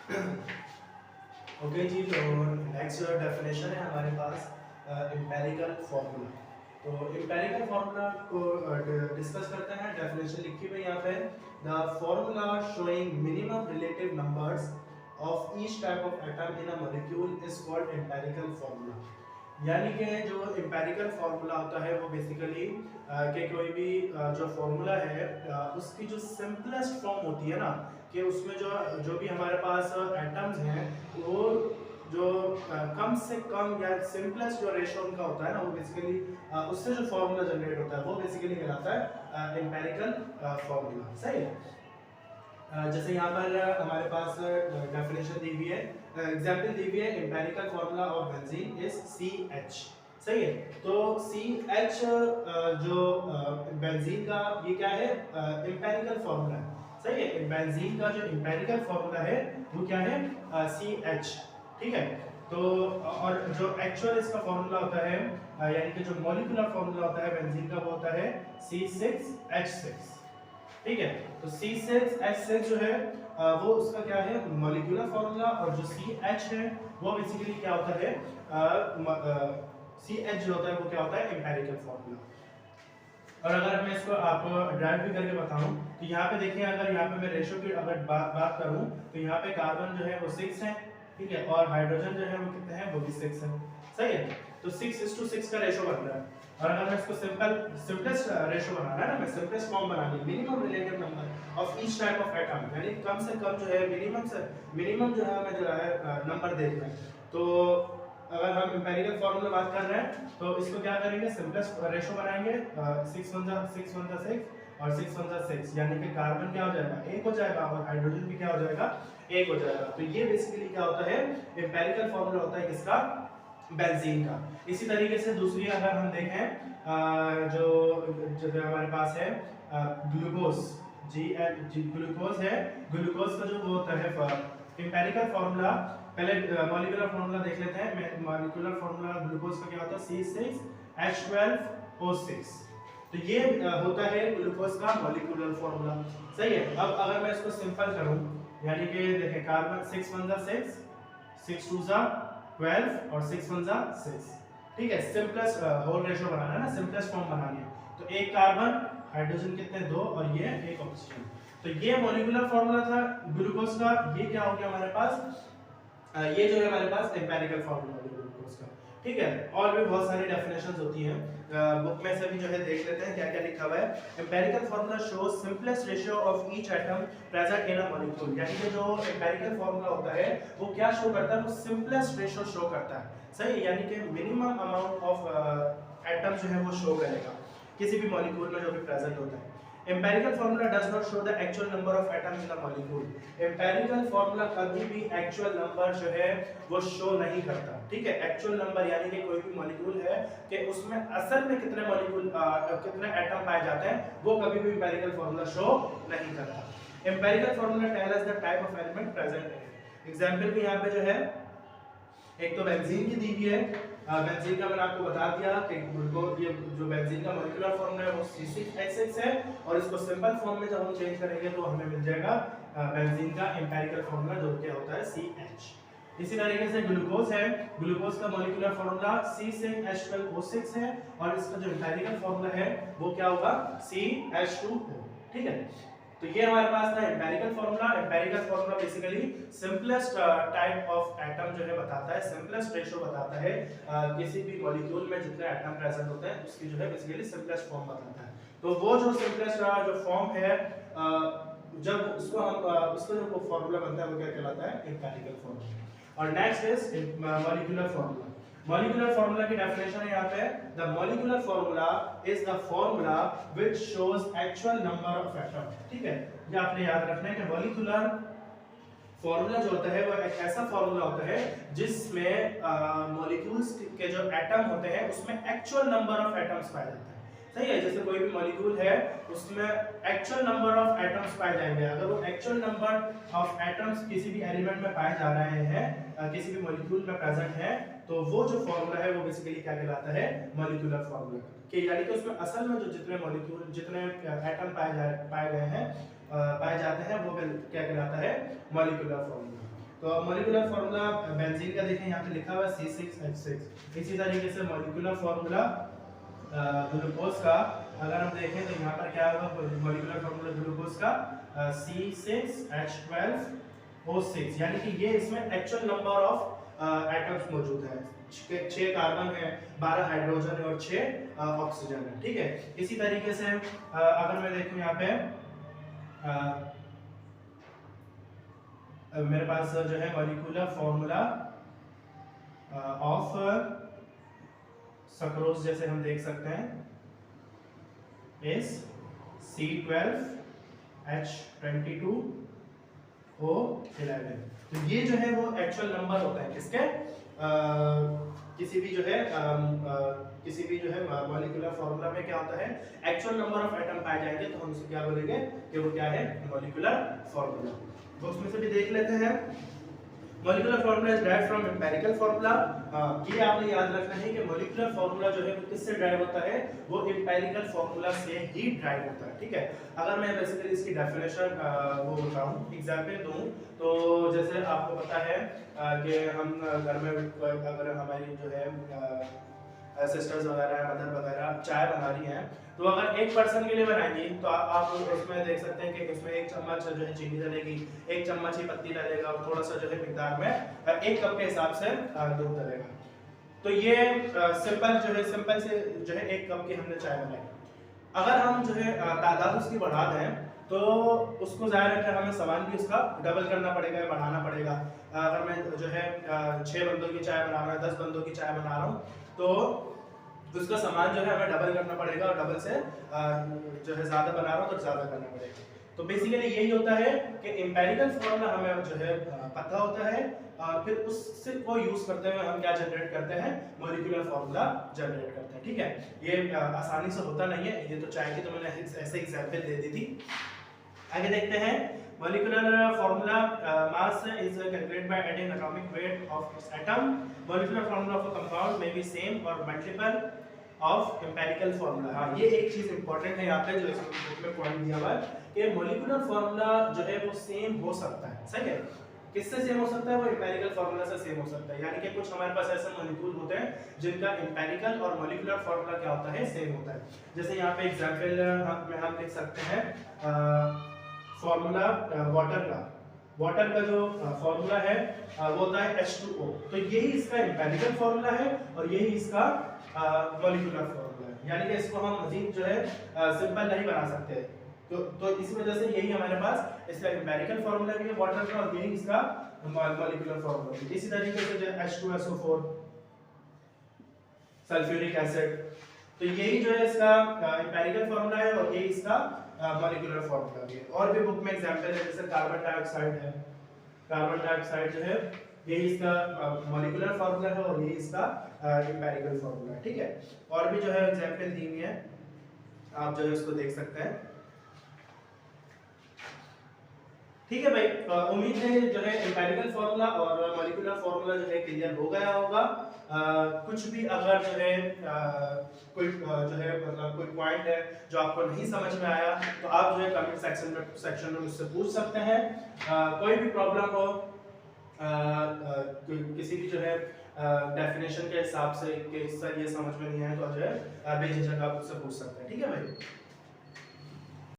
Okay जी, तो next definition है हमारे पास एम्पेरिकल फार्मूला। तो एम्पेरिकल फार्मूला को डिस्कस करते हैं। डेफिनेशन लिखी हुई यहाँ पे, the formula showing minimum relative numbers of each type of atom in a molecule is called empirical formula. यानी कि जो एम्पेरिकल फार्मूला होता है वो बेसिकली कि कोई भी जो फार्मूला है उसकी जो सिंपलेस्ट फॉर्म होती है ना, कि उसमें जो जो भी हमारे पास एटम्स हैं वो जो कम से कम या सिंपलेस्ट जो रेशो उनका होता है ना, वो बेसिकली उससे जो फार्मूला जनरेट होता है वो बेसिकली कहलाता है एम्पेरिकल फार्मूला। सही है। जैसे यहाँ पर हमारे पास डेफिनेशन दी हुई है, एग्जांपल दी हुई है, empirical formula of benzene is CH। सही है। तो CH जो बेंजीन का ये क्या है, एम्पेरिकल फार्मूला है। सही है। बेंजीन का जो एम्पेरिकल फार्मूला है वो क्या है, CH। ठीक है। तो और जो एक्चुअल इसका फार्मूला होता है यानी कि जो मॉलिक्यूलर फार्मूला होता है बेंजीन का वो होता है C6H6। ठीक है। तो C6H6 जो है वो उसका क्या है, मॉलिक्यूलर फार्मूला, और जो CH है वो बेसिकली क्या होता है, CH जो होता है वो क्या होता है, एम्पेरिकल फार्मूला। और अगर मैं इसको आपको ड्राइव भी करके बताऊं तो यहाँ पे देखिए, अगर यहाँ पे मैं रेशो की अगर बात करूं तो यहाँ पे कार्बन जो है वो 6 है। ठीक है। और हाइड्रोजन जो है वो कितने हैं, वो भी 6 है। सही है। तो 6:6 का रेशो बन रहा है। और अगर मैं इसको सिंपलेस्ट रेशो बनाना है ना, मैं सिंपलेस्ट फॉर्म बनानी है, minimum relative number of each type of atom, यानी कम से कम जो है मिनिमम जो है हमें जो है नंबर देखना है। तो अगर हम एम्पेरिकल फार्मूला बात कर रहे हैं तो इसको क्या करेंगे, सिंपलेस्ट रेशो बनाएंगे, 6 1 6 1 6 और 6 1 6, यानी कि कार्बन क्या हो जाएगा, 1 हो जाएगा, और हाइड्रोजन भी क्या हो जाएगा, 1 हो जाएगा। तो ये बेसिकली क्या होता है, एम्पेरिकल फार्मूला होता है किसका, बेंजीन का। इसी तरीके से दूसरी अगर हम देखें जो जो हमारे पास है ग्लूकोज, ग्लूकोज है, ग्लूकोज का जो वो होता है एम्पेरिकल फार्मूला, पहले मॉलिक्यूलर फार्मूला देख लेते हैं। मॉलिक्यूलर फार्मूला ग्लूकोज का क्या होता है, C6H12O6। तो ये होता है ग्लूकोज का मॉलिक्यूलर फार्मूला। सही है। अब अगर मैं इसको सिंपल करूं, यानी कि देखें, कार्बन 6 1 6, 6 2 12 और 6 1 6। ठीक है। सिंपलेस्ट होल रेशो बनाना है ना, सिंपलेस्ट फॉर्म बनानी है। तो एक कार्बन, हाइड्रोजन कितने, 2, और ये एक ऑक्सीजन। तो ये मॉलिक्यूलर फार्मूला था ग्लूकोज का। ये क्या हो गया हमारे पास, ये जो है हमारे पास एम्पेरिकल फार्मूला है ग्लूकोज का। ठीक है। और भी बहुत सारी डेफिनेशंस होती हैं, बुक में से भी जो है देख लेते हैं क्या क्या लिखा हुआ है। Empirical formula shows simplest ratio of each atom present in a molecule, यानी कि जो एम्पेरिकल फार्मूला होता है वो क्या शो करता है, वो सिंपलेस्ट रेशियो शो करता है। सही, यानी कि मिनिमम अमाउंट ऑफ एटम जो है वो शो करेगा किसी भी मॉलिक्यूल में जो भी प्रेजेंट होता है। Empirical formula does not show the actual number of atoms in a molecule. Empirical formula कभी भी एक्चुअल नंबर जो है वो शो नहीं करता। ठीक है। एक्चुअल नंबर यानी कि कोई भी मॉलिक्यूल है कि उसमें असल में कितने मॉलिक्यूल कितने एटम पाए जाते हैं, वो कभी भी एम्पेरिकल फार्मूला शो नहीं करता। Empirical formula tell us the type of element present in it. Example भी यहाँ पे जो है, एक तो बेंजीन की दी हुई है। बेंजीन का मैंने आपको बता दिया कि ये जो बेंजीन का मॉलिक्यूलर फॉर्मूला है वो C6H6 है, और इसको सिंपल फॉर्म में जब हम चेंज करेंगे तो हमें मिल जाएगा बेंजीन का एम्पेरिकल फॉर्मूला, जो क्या होता है CH। इसी तरीके से ग्लूकोज है, ग्लूकोज का मॉलिक्यूलर फॉर्मूला C6H12O6 है, और इसका जो एम्पेरिकल फॉर्मूला है वो क्या होगा, CH2O। ठीक है। तो ये हमारे पास था empirical formula. Empirical formula basically simplest type of atom जो है बताता है, सिंपलेस्ट रेशो बताता है किसी भी मॉलिक्यूल में जितने एटम प्रेजेंट होते हैं उसकी जो है बेसिकली सिंपलेस्ट फॉर्म बताता है। तो वो जो सिंपलेस्ट जो फॉर्म है जब उसको हम उसका जो फार्मूला बनता है वो क्या कहलाता है, एम्पेरिकल फार्मूला। और next is molecular formula. Molecular formula की डेफिनेशन है यहाँ पे, the molecular formula is the formula which shows actual number of atom. ठीक है। ये आपने याद रखना है कि मॉलिक्यूलर फार्मूला जो होता है वो एक ऐसा फार्मूला होता है जिसमें मॉलिक्यूल्स के जो एटम होते हैं उसमें एक्चुअल नंबर ऑफ एटम्स पाए जाते हैं। सही है। जैसे कोई भी मॉलिक्यूल है उसमें एक्चुअल नंबर ऑफ एटम्स पाए जाएंगे। अगर वो एक्चुअल नंबर ऑफ एटम्स किसी भी एलिमेंट में पाए जा रहे हैं, किसी भी मॉलिक्यूल में प्रेजेंट है, तो वो जो फार्मूला है वो बेसिकली क्या कहलाता है, मॉलिक्यूलर फार्मूला। कि यानी कि उसमें असल में जो जितने मॉलिक्यूल जितने एटम पाए गए हैं पाए जाते हैं वो क्या कहलाता है, मॉलिक्यूलर फार्मूला। तो मॉलिक्यूलर फार्मूला बेंजीन का देखें यहाँ पे लिखा हुआ है C6H6। इसी तरीके से मॉलिक्यूलर फार्मूला ग्लूकोज का अगर हम देखें तो यहाँ पर क्या होगा, मॉलिक्यूलर फार्मूला ग्लूकोज का C6H12O6, यानी कि ये इसमें एक्चुअल नंबर ऑफ एटम्स मौजूद है। 6 कार्बन है, 12 हाइड्रोजन है और 6 ऑक्सीजन है। ठीक है, इसी तरीके से अगर मैं देखूं यहाँ पे मेरे पास जो है मॉलिक्यूलर फार्मूला ऑफ सक्रोज जैसे हम देख सकते हैं इस C12H22O11। तो ये जो है वो एक्चुअल नंबर होता है किसके किसी भी जो है मॉलिक्यूलर फार्मूला में क्या होता है, एक्चुअल नंबर ऑफ एटम पाए जाएंगे तो हम उसे क्या बोलेंगे कि वो क्या है, मॉलिक्यूलर फार्मूला। तो उसमें से भी देख लेते हैं। Molecular formula is derived from empirical formula. ये आपने याद रखना है कि मॉलिक्यूलर फार्मूला जो है वो किससे ड्राइव होता है, वो एम्पिरिकल फार्मूला से ही ड्राइव होता है। ठीक है, अगर मैं बेसिकली इसकी डेफिनेशन वो बताऊं, एग्जांपल दूं, तो जैसे आपको पता है कि हम घर में अगर हमारी जो है सिस्टर्स वगैरह मदर वगैरह चाय बना रही हैं, तो अगर एक पर्सन के लिए बनाएंगी तो आप उसमें देख सकते हैं कि उसमें 1 चम्मच जो है चीनी डालेगी, 1 चम्मच ही पत्ती डालेगा और थोड़ा सा जो है मिकदार में 1 कप के हिसाब से दूध डालेगा। तो ये सिंपल से जो है 1 कप की हमने चाय बनाई। अगर हम जो है तादाद उसकी बढ़ा दें तो उसको ज़ाहिर है कि हमें सामान भी उसका डबल करना पड़ेगा, बढ़ाना पड़ेगा। अगर मैं जो है 6 बंदों की चाय बना रहा हूँ, 10 बंदों की चाय बना रहा हूँ, तो उसका सामान जो है हमें डबल करना पड़ेगा और डबल से जो है ज़्यादा बना रहा हूँ तो ज़्यादा करना पड़ेगा। तो बेसिकली यही होता है कि एम्पिरिकल फार्मूला हमें जो है पता होता है और फिर उससे को यूज करते हुए हम क्या जनरेट करते हैं, मॉलिक्यूलर फार्मूला जनरेट करते हैं। ठीक है, ये आसानी से होता नहीं है, ये तो चाय की तो मैंने ऐसे एग्जांपल दे दी थी। आगे देखते हैं molecular formula mass is calculated by adding atomic weight of its atom. Molecular formula of a compound may be same और मल्टीपल ऑफ एम्पिरिकल फार्मूला। हाँ, ये एक चीज इंपॉर्टेंट है यहाँ पे जो इसमें बुक में पॉइंट दिया हुआ है कि मॉलिक्यूलर फार्मूला जो है वो सेम हो सकता है। सही है, किससे सेम हो सकता है, वो एम्पिरिकल फार्मूला से सेम हो सकता है। यानी कि कुछ हमारे पास ऐसे मॉलिक्यूल होते हैं जिनका एम्पिरिकल और मॉलिक्यूलर फार्मूला क्या होता है, सेम होता है। जैसे यहाँ पे एग्जांपल में हम लिख सकते हैं फार्मूला वाटर का जो फार्मूला है वो होता है H2O। तो यही इसका एम्पिरिकल फार्मूला है और यही इसका मॉलिक्यूलर फार्मूला है। यानी कि इसको हम मजीद जो है सिंपल नहीं बना सकते। तो इस वजह से यही हमारे पास इसका एम्पिरिकल फार्मूला भी है वाटर का और यही इसका मॉलिक्यूलर फार्मूला है। इसी तरीके से जो H2SO4 सल्फ्यूरिक एसिड, तो यही जो है इसका एम्पिरिकल फार्मूला है और यही इसका मॉलिक्यूलर फार्मूला भी है। और भी बुक में एग्जांपल है, जैसे कार्बन डाइऑक्साइड है, कार्बन डाइऑक्साइड जो है यही इसका मॉलिक्यूलर फार्मूला है और यही इसका एम्पिरिकल फार्मूला है। ठीक है, और भी जो है एग्जांपल दी हुई है, आप जो है उसको देख सकते हैं। ठीक है भाई, उम्मीद है जो है एम्पिरिकल फार्मूला और मॉलिक्यूलर फार्मूला जो है क्लियर हो गया होगा। कुछ भी अगर जो है कोई जो है मतलब कोई पॉइंट है जो आपको नहीं समझ में आया तो आप जो है कमेंट सेक्शन में मुझसे पूछ सकते हैं। कोई भी प्रॉब्लम हो किसी भी जो है डेफिनेशन के हिसाब से कि सर ये समझ में नहीं आया तो जो है बेझिझक आप मुझसे पूछ सकते हैं। ठीक है भाई।